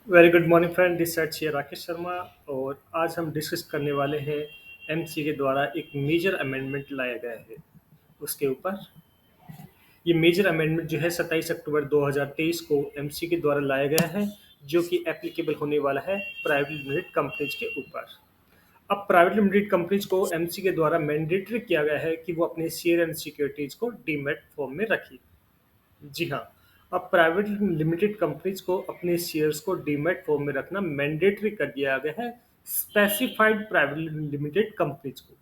Very good morning friend, this side से राकेश शर्मा। और आज हम डिस्कस करने वाले हैं एमसी के द्वारा एक मेजर अमेंडमेंट लाया गया है उसके ऊपर। ये मेजर अमेंडमेंट जो है 27 अक्टूबर 2023 को एमसी के द्वारा लाया गया है, जो कि एप्लीकेबल होने वाला है प्राइवेट लिमिटेड कंपनीज के ऊपर। अब प्राइवेट लिमिटेड कंपनीज को एमसी के द्वारा मैंडेटरी किया गया है कि वो अपने शेयर एंड सिक्योरिटीज को डीमैट फॉर्म में रखें। जी हाँ, अब प्राइवेट लिमिटेड कंपनीज को अपने शेयर्स को डीमैट फॉर्म में रखना मैंडेटरी कर दिया गया है स्पेसिफाइड प्राइवेट लिमिटेड कंपनीज को।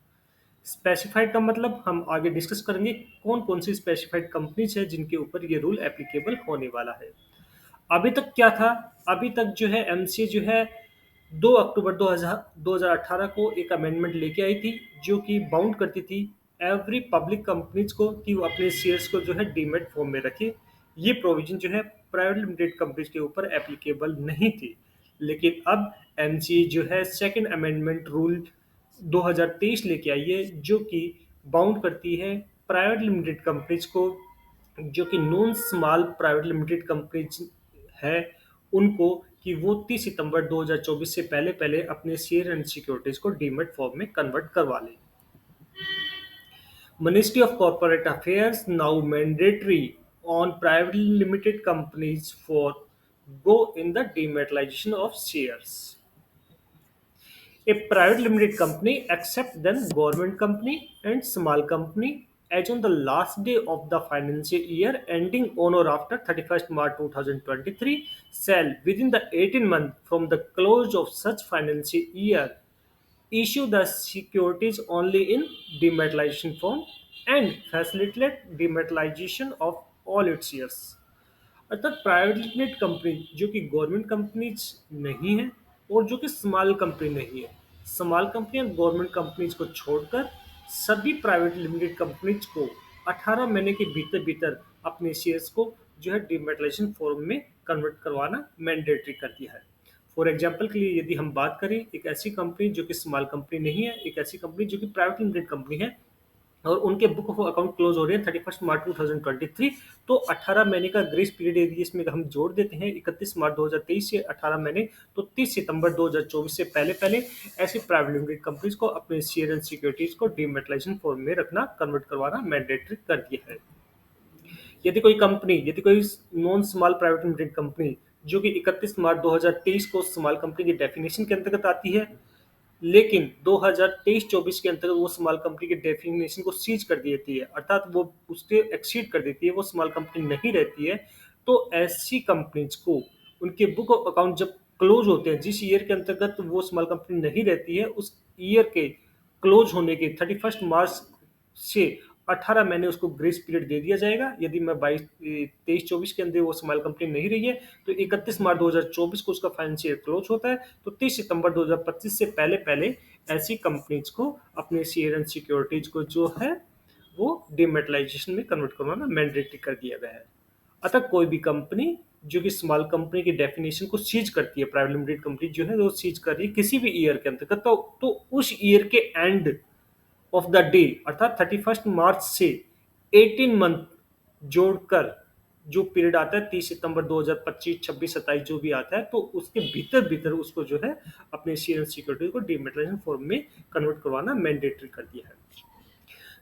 स्पेसिफाइड का मतलब हम आगे डिस्कस करेंगे कौन कौन सी स्पेसिफाइड कंपनीज है जिनके ऊपर ये रूल एप्लीकेबल होने वाला है। अभी तक क्या था? अभी तक जो है एमसीए जो है 2 अक्टूबर 2018 को एक अमेंडमेंट लेके आई थी, जो कि बाउंड करती थी एवरी पब्लिक कंपनीज को कि वो अपने शेयर्स को जो है डीमैट फॉर्म में रखे। ये प्रोविजन जो है प्राइवेट लिमिटेड कंपनीज के ऊपर एप्लीकेबल नहीं थी। लेकिन अब एमसीए जो है सेकंड अमेंडमेंट रूल 2023 लेके आई है, जो कि बाउंड करती है प्राइवेट लिमिटेड कंपनीज को, जो कि non small private limited companies है उनको, कि वो 30 सितंबर 2024 से पहले पहले अपने शेयर एंड सिक्योरिटीज को डीमैट फॉर्म में कन्वर्ट करवा लें। Ministry of corporate affairs now mandatory on private limited companies for go in the dematerialization of shares. A private limited company except then government company and small company as on the last day of the financial year ending on or after 31st March 2023 shall within the 18 months from the close of such financial year issue the securities only in dematerialization form and facilitate dematerialization of all its shares। अर्थात private limited company जो कि government companies नहीं है और जो कि small company नहीं है, स्मॉल कंपनी और गवर्नमेंट कंपनीज को छोड़कर सभी प्राइवेट लिमिटेड कंपनीज को 18 महीने के भीतर भीतर अपने शेयर्स को जो है डिमेटलाइजेशन फॉर्म में कन्वर्ट करवाना मैंडेटरी कर दिया है। फॉर एग्जाम्पल के लिए यदि हम बात करें, एक ऐसी कंपनी जो कि स्मॉल कंपनी नहीं है, एक ऐसी कंपनी जो कि प्राइवेट लिमिटेड कंपनी है और उनके बुक ऑफ अकाउंट क्लोज हो रहे हैं 31 मार्च 2023, तो 18 महीने का ग्रेस पीरियड यदि इसमें हम जोड़ देते हैं 31 मार्च 2023 से 18 महीने, तो 30 सितंबर 2024 से पहले पहले ऐसी प्राइवेट लिमिटेड कंपनीज को अपने शेयर एंड सिक्योरिटीज को डीमेटलाइजेशन फॉर्म में रखना, कन्वर्ट करवाना मैंडेटरी कर दिया है। यदि कोई non small private limited company जो कि 31 मार्च 2023 को स्मॉल कंपनी की डेफिनेशन के अंतर्गत आती है, लेकिन 2023-24 के अंतर्गत वो स्मॉल कंपनी के डेफिनेशन को सीज कर देती है, अर्थात वो उसके एक्सीड कर देती है, वो स्मॉल कंपनी नहीं रहती है, तो ऐसी कंपनीज को उनके बुक ऑफ अकाउंट जब क्लोज होते हैं, जिस ईयर के अंतर्गत वो स्मॉल कंपनी नहीं रहती है, उस ईयर के क्लोज होने के 31 मार्च से 18 महीने उसको ग्रेस पीरियड दे दिया जाएगा। यदि मैं 23-24 के अंदर वो स्मॉल कंपनी नहीं रही है, तो 31 मार्च 2024 को उसका फाइनेंशियल क्लोज होता है, तो 30 सितंबर 2025 से पहले पहले ऐसी कंपनीज को अपने शेयर एंड सिक्योरिटीज को जो है वो डिमेटलाइजेशन में कन्वर्ट करवाना मैंडेटरी कर दिया गया है। अतः कोई भी कंपनी जो कि स्मॉल कंपनी की डेफिनेशन को सीज करती है, प्राइवेट लिमिटेड कंपनी जो है वो सीज कर रही है किसी भी ईयर के अंतर्गत, तो उस ईयर के एंड ऑफ द डे अर्थात 31 मार्च से 18 मंथ जोड़कर जो पीरियड आता है 30 सितंबर 2025, 26, 27 जो भी आता है, तो उसके भीतर भीतर उसको जो है अपने शेयर सिक्योरिटी को डिमेटलाइजेशन फॉर्म में कन्वर्ट करवाना मैंडेटरी कर दिया है।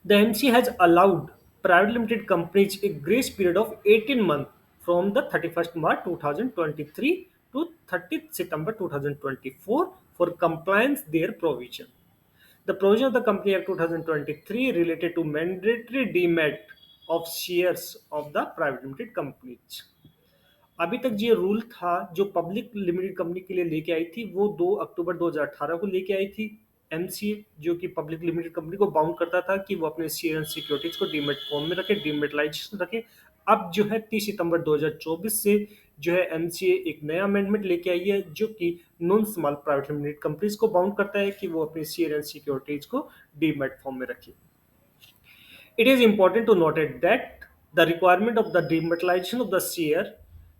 The MC has allowed private limited companies a grace period of 18 months from the 31st March 2023 to 30th September 2024 for compliance their provision. The provision of the Company Act 2023 related to mandatory demat of shares of the private limited companies. अभी तक ये rule था जो public limited company के लिए लेके आई थी, वो 2 अक्टूबर 2018 को लेके आई थी एमसीए, जो कि पब्लिक लिमिटेड कंपनी को बाउंड करता था कि वो अपने शेयर एंड सिक्योरिटीज को डीमेट फॉर्म में रखे, डीमेटलाइजेशन रखे। अब जो है 30 सितंबर 2024 से जो है एमसीए एक नया अमेंडमेंट लेके आई है, जो कि non small private limited companies को बाउंड करता है कि वो अपने शेयर एंड सिक्योरिटीज को डीमेट फॉर्म में रखे। It is important to note that the requirement of the dematerialization of the share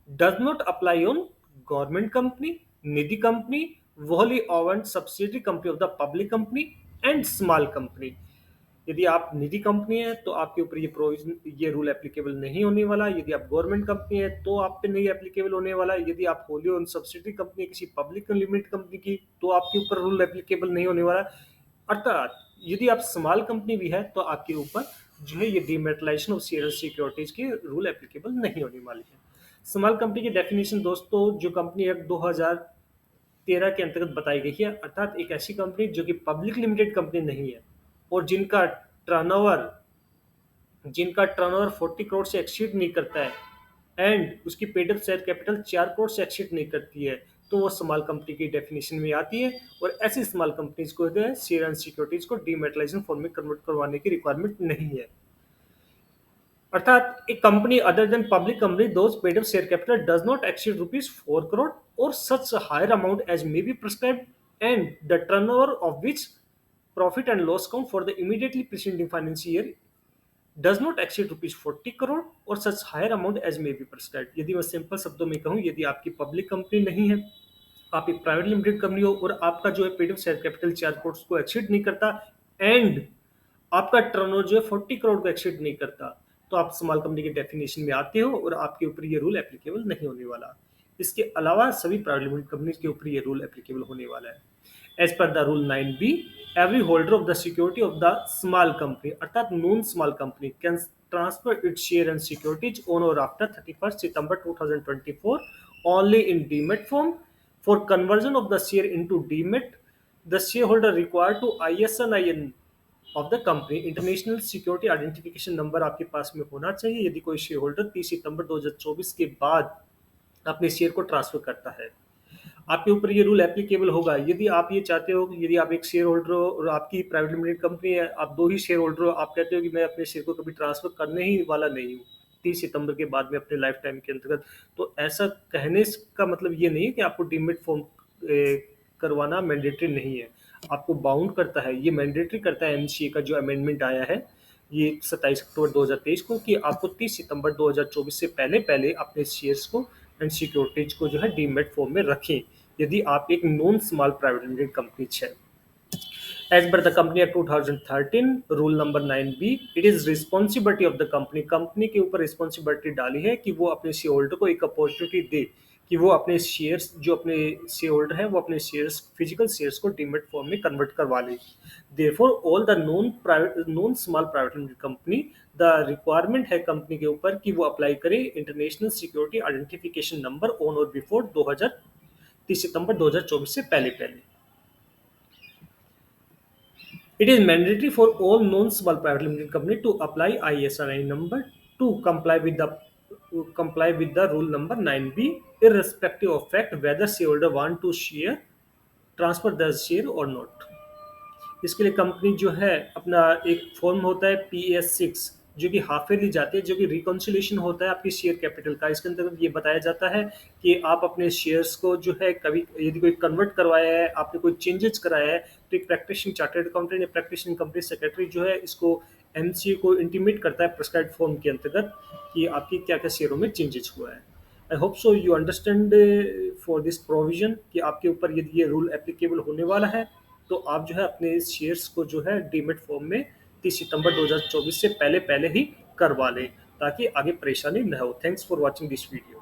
does not apply on government company, Nidhi company, wholly owned subsidiary company of the public company, and small company. यदि आप निजी company है तो आपके ऊपर ये provision ये rule applicable नहीं होने वाला। यदि आप गवर्नमेंट कंपनी है तो आप पे नहीं एप्लीकेबल होने वाला। यदि आप होली ओन सब्सिडरी कंपनी है किसी पब्लिक लिमिटेड कंपनी की तो आपके ऊपर रूल एप्लीकेबल नहीं होने वाला। अर्थात यदि आप स्मॉल कंपनी भी है तो आपके ऊपर जो है ये डीमेटलाइजेशन ऑफ शेयर सिक्योरिटीज के रूल एप्लीकेबल नहीं होने वाली है। स्मॉल कंपनी की डेफिनेशन दोस्तों जो कंपनी एक्ट 2013 के अंतर्गत बताई गई है, अर्थात एक ऐसी कंपनी जो कि पब्लिक लिमिटेड कंपनी नहीं है और टर्नओवर जिनका टर्नओवर 40 करोड़ से एक्सीड नहीं करता है एंड उसकी paid up share capital 4 crore से एक्सीड नहीं करती है, तो वो स्मॉल कंपनी की डेफिनेशन में आती है। और ऐसी स्मॉल कंपनीज को जो है शेयर एंड सिक्योरिटीज को डीमेटलाइजेशन फॉर्म में कन्वर्ट करवाने की रिक्वायरमेंट नहीं है। अर्थात a company other than public company those paid up share capital does not exceed rupees 4 crore or such a higher amount as may be prescribed and the turnover of which profit and loss count for the immediately preceding financial year does not exceed rupees 40 crore or such higher amount as may be prescribed। यदि मैं simple शब्दों में कहूँ, यदि आपकी public company नहीं है, आप एक प्राइवेट लिमिटेड कंपनी हो और आपका जो है paid up share capital 4 crore को एक्सीड नहीं करता एंड आपका टर्नओवर जो है 40 करोड़ को एक्सीड नहीं करता, तो आप स्मॉल कंपनी के डेफिनेशन में आते हो और आपके ऊपर ये रूल एप्लीकेबल नहीं होने वाला। इसके अलावा सभी प्राइवेट लिमिटेड कंपनीज के ऊपर ये रूल एप्लीकेबल होने वाला है। As per the rule 9B, every holder of the security of the small company अर्थात non small company can transfer its share and securities on or after 31st September 2024 only in demat form. For conversion of the share into demat, the shareholder required to ISIN of the company international security identification number आपके पास में होना चाहिए यदि कोई share holder 30 सितंबर 2024 के बाद अपने share को ट्रांसफर करता है। आपके ऊपर ये रूल एप्लीकेबल होगा यदि आप ये चाहते हो कि यदि आप एक शेयर होल्डर हो और आपकी प्राइवेट लिमिटेड कंपनी है, आप दो ही शेयर होल्डर हो, आप कहते हो कि मैं अपने शेयर को कभी ट्रांसफर करने ही वाला नहीं हूँ 30 सितंबर के बाद में अपने लाइफ टाइम के अंतर्गत, तो ऐसा कहने का मतलब ये नहीं है कि आपको डीमेट फॉर्म करवाना मैंडेटरी नहीं है। आपको बाउंड करता है, ये मैंडेटरी करता है एमसीए का जो अमेंडमेंट आया है ये 27 अक्टूबर 2023 को, कि आपको 30 सितंबर 2024 से पहले पहले अपने शेयर्स को एंड सिक्योरिटीज को जो है डीमेट फॉर्म में रखें यदि आप एक non small private limited company है। As per the Company Act 2013, rule number 9B, it is responsibility of the company, company के ऊपर रिस्पॉन्सिबिलिटी डाली है कि वो अपने शेयर होल्डर को एक अपॉर्चुनिटी दे कि वो अपने शेयर्स जो अपने शेयर होल्डर है वो अपने शेयर्स फिजिकल शेयर्स को डीमेट फॉर्म में कन्वर्ट करवा ले। Therefore all the non small private limited company, the requirement है कंपनी के ऊपर कि वो अप्लाई करे international security identification number on और बिफोर 30 सितंबर 2024 से पहले पहले। It is mandatory for all non-small private limited company to apply ISRI number to comply with the rule number 9B, irrespective of fact whether shareholder want to transfer the share or not। इसके लिए company जो है अपना एक form होता है PS6 जो कि हाफ ईयरली जाती है, जो कि रिकॉन्सिलेशन होता है आपकी शेयर कैपिटल का। इसके अंतर्गत ये बताया जाता है कि आप अपने शेयर्स को जो है कभी यदि कोई कन्वर्ट करवाया है, आपने कोई चेंजेस कराया है, तो एक प्रैक्टिशनर चार्टर्ड अकाउंटेंट या प्रैक्टिशनर कंपनी सेक्रेटरी जो है इसको एमसीए को इंटीमेट करता है प्रेस्क्राइब्ड फॉर्म के अंतर्गत कि आपकी क्या क्या शेयरों में चेंजेस हुआ है। I hope so you understand for this provision कि आपके ऊपर यदि ये रूल एप्लीकेबल होने वाला है तो आप जो है अपने शेयर्स को जो है डीमेट फॉर्म में 30 सितंबर 2024 से पहले पहले ही करवा लें ताकि आगे परेशानी न हो। Thanks for watching this video.